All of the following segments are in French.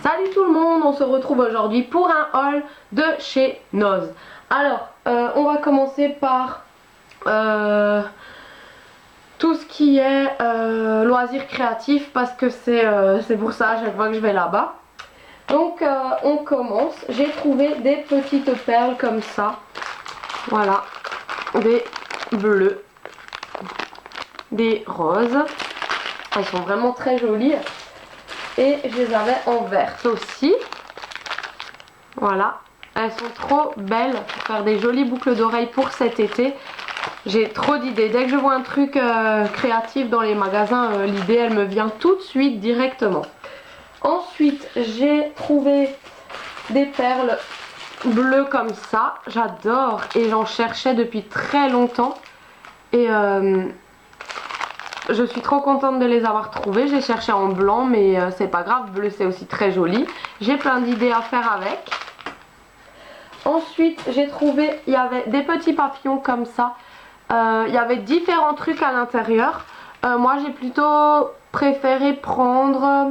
Salut tout le monde, on se retrouve aujourd'hui pour un haul de chez Noz. Alors, on va commencer par tout ce qui est loisirs créatifs parce que c'est pour ça à chaque fois que je vais là-bas. Donc on commence, j'ai trouvé des petites perles comme ça, voilà, des bleus, des roses, elles sont vraiment très jolies. Et je les avais en vert aussi. Voilà. Elles sont trop belles pour faire des jolies boucles d'oreilles pour cet été. J'ai trop d'idées. Dès que je vois un truc créatif dans les magasins, l'idée elle me vient tout de suite directement. Ensuite, j'ai trouvé des perles bleues comme ça. J'adore et j'en cherchais depuis très longtemps. Et je suis trop contente de les avoir trouvées. J'ai cherché en blanc mais c'est pas grave, bleu c'est aussi très joli. J'ai plein d'idées à faire avec. Ensuite j'ai trouvé, il y avait des petits papillons comme ça. Il y avait différents trucs à l'intérieur. Moi j'ai plutôt préféré prendre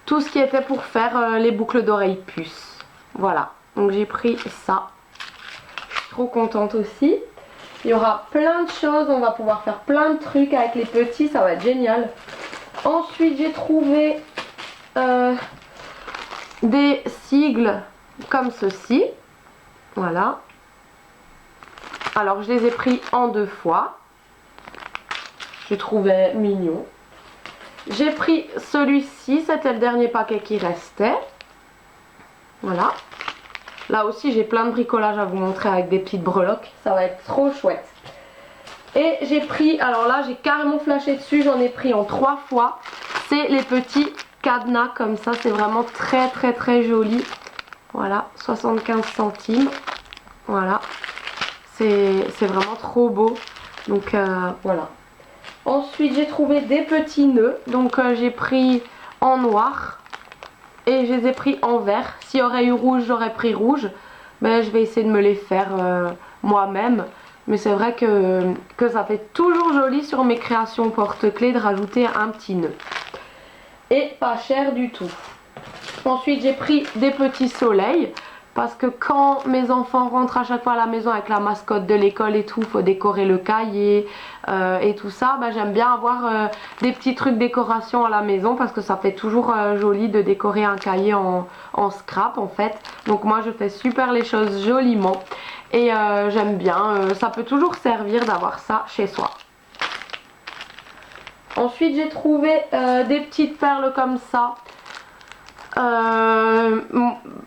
tout ce qui était pour faire les boucles d'oreilles puces. Voilà, donc j'ai pris ça. Je suis trop contente aussi. Il y aura plein de choses, on va pouvoir faire plein de trucs avec les petits, ça va être génial. Ensuite j'ai trouvé des sigles comme ceci. Voilà. Alors je les ai pris en 2 fois. Je trouvais mignon. J'ai pris celui-ci, c'était le dernier paquet qui restait. Voilà. Là aussi j'ai plein de bricolage à vous montrer avec des petites breloques, ça va être trop chouette. Et j'ai pris, alors là j'ai carrément flashé dessus, j'en ai pris en 3 fois. C'est les petits cadenas comme ça, c'est vraiment très joli. Voilà, 75 centimes. Voilà, c'est vraiment trop beau. Donc voilà. Ensuite j'ai trouvé des petits nœuds, donc j'ai pris en noir. Et je les ai pris en vert. S'il y aurait eu rouge, j'aurais pris rouge. Mais je vais essayer de me les faire moi-même. Mais c'est vrai que ça fait toujours joli sur mes créations porte-clés de rajouter un petit nœud. Et pas cher du tout. Ensuite j'ai pris des petits soleils. Parce que quand mes enfants rentrent à chaque fois à la maison avec la mascotte de l'école et tout, il faut décorer le cahier et tout ça, bah, j'aime bien avoir des petits trucs décoration à la maison parce que ça fait toujours joli de décorer un cahier en scrap en fait. Donc moi je fais super les choses joliment et j'aime bien, ça peut toujours servir d'avoir ça chez soi. Ensuite j'ai trouvé des petites perles comme ça.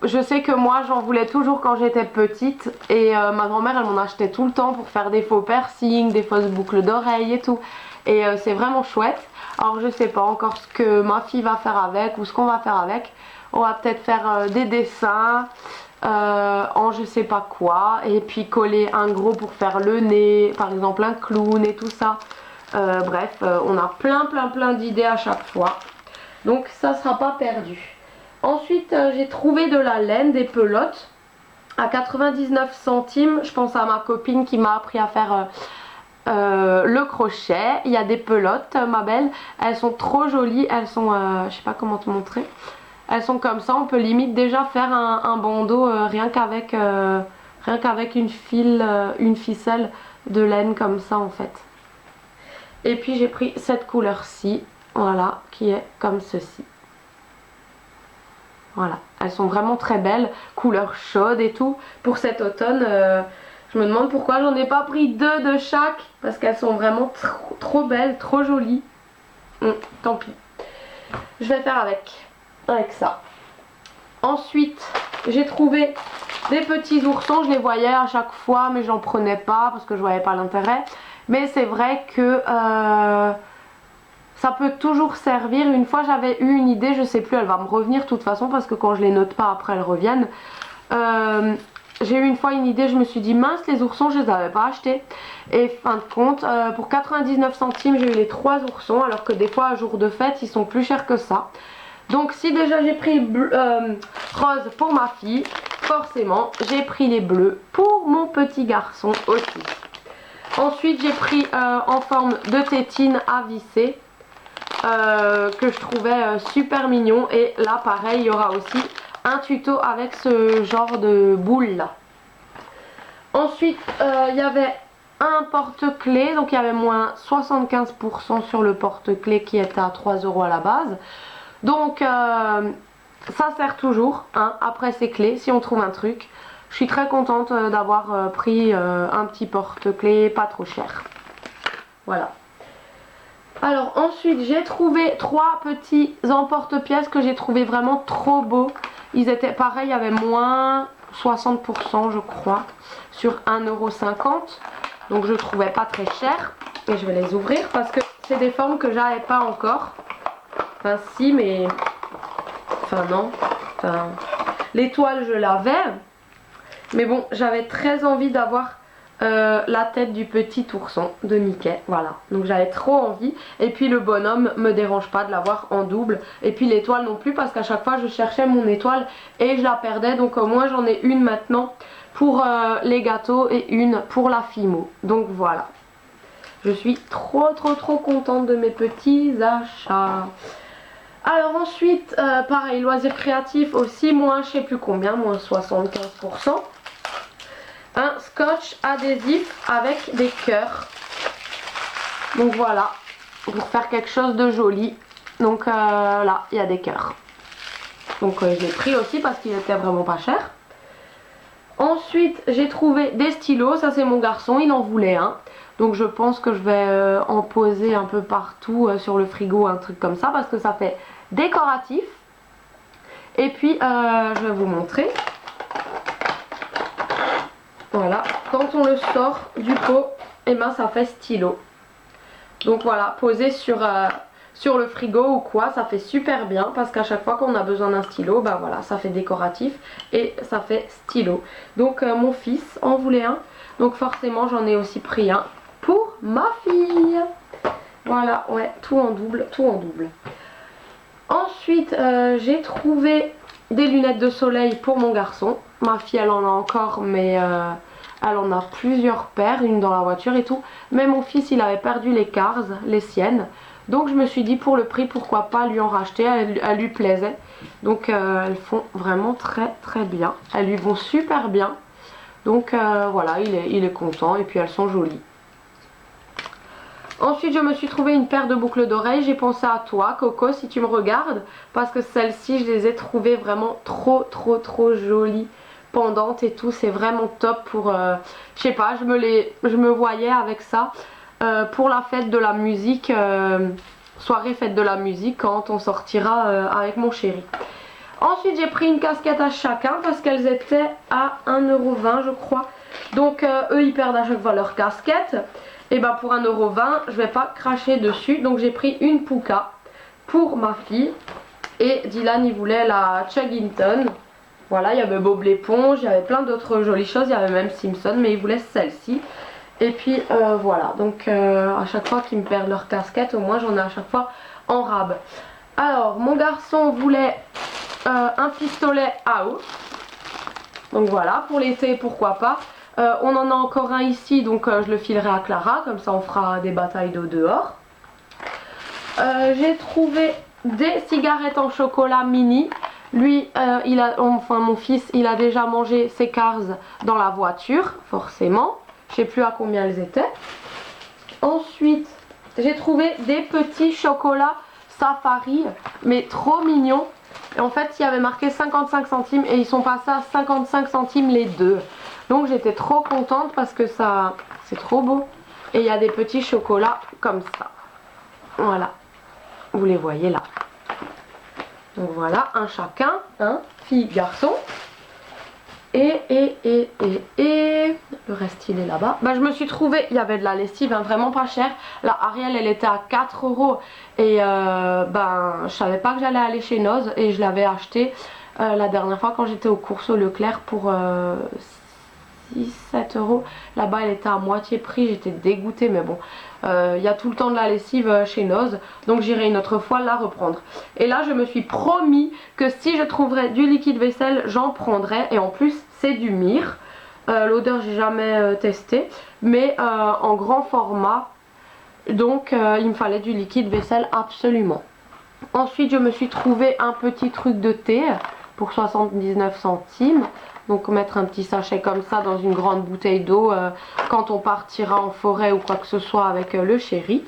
Je sais que moi j'en voulais toujours quand j'étais petite et ma grand-mère elle m'en achetait tout le temps pour faire des faux piercings, des fausses boucles d'oreilles et tout et c'est vraiment chouette. Alors je sais pas encore ce que ma fille va faire avec ou ce qu'on va faire avec. On va peut-être faire des dessins en je sais pas quoi et puis coller un gros pour faire le nez, par exemple un clown et tout ça. Bref, on a plein d'idées à chaque fois, donc ça sera pas perdu. Ensuite j'ai trouvé de la laine, des pelotes à 99 centimes. Je pense à ma copine qui m'a appris à faire le crochet. Il y a des pelotes ma belle, elles sont trop jolies, elles sont, je sais pas comment te montrer. Elles sont comme ça, on peut limite déjà faire un bandeau rien qu'avec une ficelle de laine comme ça en fait. Et puis j'ai pris cette couleur-ci, voilà, qui est comme ceci. Voilà, elles sont vraiment très belles, couleur chaude et tout. Pour cet automne, je me demande pourquoi j'en ai pas pris 2 de chaque. Parce qu'elles sont vraiment trop belles, trop jolies. Tant pis. Je vais faire avec ça. Ensuite, j'ai trouvé des petits oursons. Je les voyais à chaque fois, mais j'en prenais pas parce que je voyais pas l'intérêt. Mais c'est vrai que ça peut toujours servir. Une fois j'avais eu une idée, je sais plus, elle va me revenir de toute façon parce que quand je les note pas après elles reviennent. J'ai eu une fois une idée, je me suis dit mince, les oursons je les avais pas achetés. Et fin de compte, pour 99 centimes j'ai eu les 3 oursons alors que des fois à jour de fête ils sont plus chers que ça. Donc si déjà j'ai pris rose pour ma fille, forcément j'ai pris les bleus pour mon petit garçon aussi. Ensuite j'ai pris en forme de tétine à visser. que je trouvais super mignon. Et là pareil, il y aura aussi un tuto avec ce genre de boule là. Ensuite il y avait un porte-clés, donc il y avait moins 75% sur le porte-clés qui était à 3 € à la base. Donc ça sert toujours hein, après ces clés si on trouve un truc. Je suis très contente d'avoir pris un petit porte-clés pas trop cher. Voilà. Alors ensuite j'ai trouvé 3 petits emporte-pièces que j'ai trouvé vraiment trop beaux. Ils étaient pareil, il y avait moins 60% je crois sur 1,50 €. Donc je trouvais pas très cher. Et je vais les ouvrir parce que c'est des formes que j'avais pas encore. Enfin si mais... Enfin non. Enfin... L'étoile je l'avais. Mais bon j'avais très envie d'avoir la tête du petit ourson de Mickey. Voilà. Donc j'avais trop envie. Et puis le bonhomme me dérange pas de l'avoir en double. Et puis l'étoile non plus parce qu'à chaque fois je cherchais mon étoile et je la perdais. Donc au moins j'en ai une maintenant pour les gâteaux et une pour la Fimo. Donc voilà. Je suis trop contente de mes petits achats. Alors ensuite, pareil, loisirs créatifs aussi, moins je sais plus combien, moins 75%. Un scotch adhésif avec des cœurs. Donc voilà, pour faire quelque chose de joli. Donc là, il y a des cœurs. Donc je l'ai pris aussi parce qu'il était vraiment pas cher. Ensuite, j'ai trouvé des stylos. Ça, c'est mon garçon, il en voulait un. Donc je pense que je vais en poser un peu partout sur le frigo, un truc comme ça. Parce que ça fait décoratif. Et puis, je vais vous montrer. Voilà, quand on le sort du pot, et ben ça fait stylo. Donc voilà, posé sur le frigo ou quoi, ça fait super bien parce qu'à chaque fois qu'on a besoin d'un stylo, bah voilà, ça fait décoratif et ça fait stylo. Donc mon fils en voulait un, donc forcément j'en ai aussi pris un pour ma fille. Voilà, ouais, tout en double, tout en double. Ensuite, j'ai trouvé des lunettes de soleil pour mon garçon. Ma fille, elle en a encore, mais elle en a plusieurs paires, une dans la voiture et tout. Mais mon fils, il avait perdu les Cars, les siennes. Donc je me suis dit, pour le prix, pourquoi pas lui en racheter. Elle lui plaisait. Donc elles font vraiment très bien. Elles lui vont super bien. Donc voilà, il est content et puis elles sont jolies. Ensuite je me suis trouvé une paire de boucles d'oreilles. J'ai pensé à toi Coco si tu me regardes. Parce que celles-ci je les ai trouvées vraiment trop jolies. Pendantes et tout. C'est vraiment top pour... je sais pas, je me voyais avec ça. Pour la fête de la musique. Soirée fête de la musique quand on sortira avec mon chéri. Ensuite j'ai pris une casquette à chacun. Parce qu'elles étaient à 1,20 € je crois. Donc eux ils perdent à chaque fois leur casquette. Et ben pour 1,20 €, je vais pas cracher dessus. Donc j'ai pris une Puka pour ma fille. Et Dylan il voulait la Chuggington. Voilà, il y avait Bob l'éponge, il y avait plein d'autres jolies choses. Il y avait même Simpson, mais il voulait celle-ci. Et puis voilà, donc à chaque fois qu'ils me perdent leur casquette, au moins j'en ai à chaque fois en rab. Alors mon garçon voulait un pistolet à eau. Donc voilà, pour l'été pourquoi pas. On en a encore un ici, donc je le filerai à Clara, comme ça on fera des batailles d'eau dehors. J'ai trouvé des cigarettes en chocolat mini. Lui, mon fils, il a déjà mangé ses Cars dans la voiture, forcément. Je sais plus à combien elles étaient. Ensuite, j'ai trouvé des petits chocolats safari, mais trop mignons. Et en fait, il y avait marqué 55 centimes et ils sont passés à 55 centimes les deux. Donc j'étais trop contente parce que ça, c'est trop beau. Et il y a des petits chocolats comme ça. Voilà. Vous les voyez là. Donc voilà, un chacun, hein, fille, garçon. Et le reste il est là-bas. Bah je me suis trouvé, il y avait de la lessive, hein, vraiment pas cher. La Ariel elle était à 4 € et ben je savais pas que j'allais aller chez Noz et je l'avais acheté la dernière fois quand j'étais aux courses au Leclerc pour 6-7 €. Là-bas elle était à moitié prix, j'étais dégoûtée mais bon. Il y a tout le temps de la lessive chez Noz, donc j'irai une autre fois la reprendre. Et là je me suis promis que si je trouverais du liquide vaisselle j'en prendrais. Et en plus c'est du myrrhe. L'odeur j'ai jamais testé, mais en grand format. Donc il me fallait du liquide vaisselle absolument. Ensuite je me suis trouvé un petit truc de thé pour 79 centimes. Donc mettre un petit sachet comme ça dans une grande bouteille d'eau quand on partira en forêt ou quoi que ce soit avec le chéri.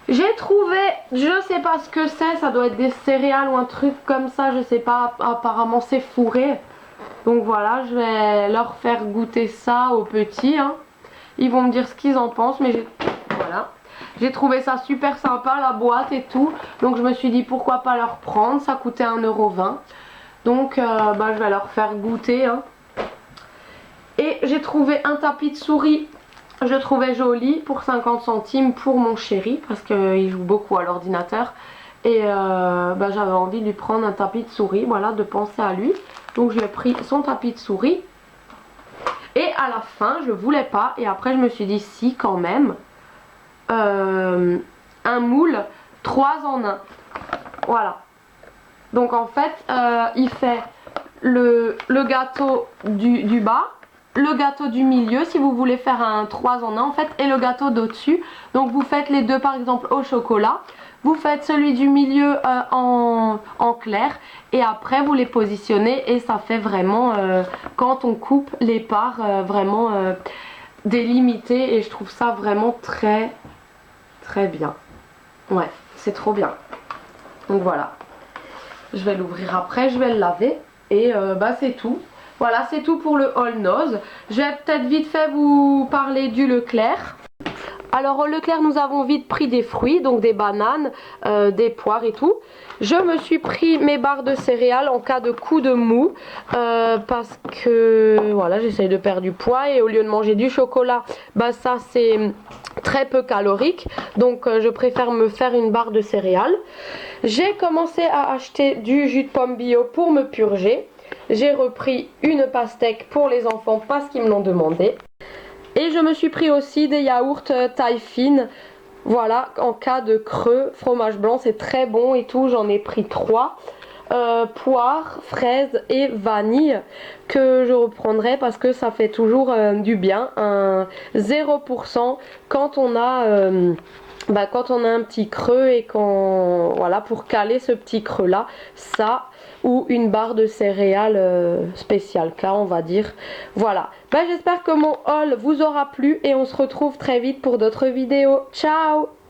J'ai trouvé, je sais pas ce que c'est, ça doit être des céréales ou un truc comme ça, je sais pas, apparemment c'est fourré. Donc voilà, je vais leur faire goûter ça aux petits. Hein. Ils vont me dire ce qu'ils en pensent, mais voilà. J'ai trouvé ça super sympa, la boîte et tout. Donc je me suis dit pourquoi pas leur prendre, ça coûtait 1,20 €. Donc je vais leur faire goûter. Hein. Et j'ai trouvé un tapis de souris. Je trouvais joli pour 50 centimes pour mon chéri parce qu'il joue beaucoup à l'ordinateur. Et j'avais envie de lui prendre un tapis de souris, voilà, de penser à lui. Donc je lui ai pris son tapis de souris. Et à la fin, je voulais pas. Et après, je me suis dit si quand même. Un moule 3 en 1. Voilà. Donc en fait, il fait le gâteau du bas, le gâteau du milieu si vous voulez faire un 3 en 1 en fait, et le gâteau d'au-dessus. Donc vous faites les deux par exemple au chocolat. Vous faites celui du milieu en clair et après vous les positionnez et ça fait vraiment, quand on coupe les parts, vraiment délimité et je trouve ça vraiment très bien. Ouais, c'est trop bien. Donc voilà. Je vais l'ouvrir après, je vais le laver et c'est tout. Voilà, c'est tout pour le All Nose. Je vais peut-être vite fait vous parler du Leclerc. Alors au Leclerc, nous avons vite pris des fruits, donc des bananes, des poires et tout. Je me suis pris mes barres de céréales en cas de coup de mou parce que voilà, j'essaye de perdre du poids et au lieu de manger du chocolat, ça c'est très peu calorique. Donc je préfère me faire une barre de céréales. J'ai commencé à acheter du jus de pomme bio pour me purger. J'ai repris une pastèque pour les enfants parce qu'ils me l'ont demandé. Et je me suis pris aussi des yaourts taille fine. Voilà, en cas de creux, fromage blanc, c'est très bon et tout. J'en ai pris 3. Poire, fraise et vanille que je reprendrai parce que ça fait toujours du bien. Un 0% quand on a... quand on a un petit creux et quand voilà, pour caler ce petit creux là, ça ou une barre de céréales spéciale cas on va dire. Voilà, j'espère que mon haul vous aura plu et on se retrouve très vite pour d'autres vidéos. Ciao!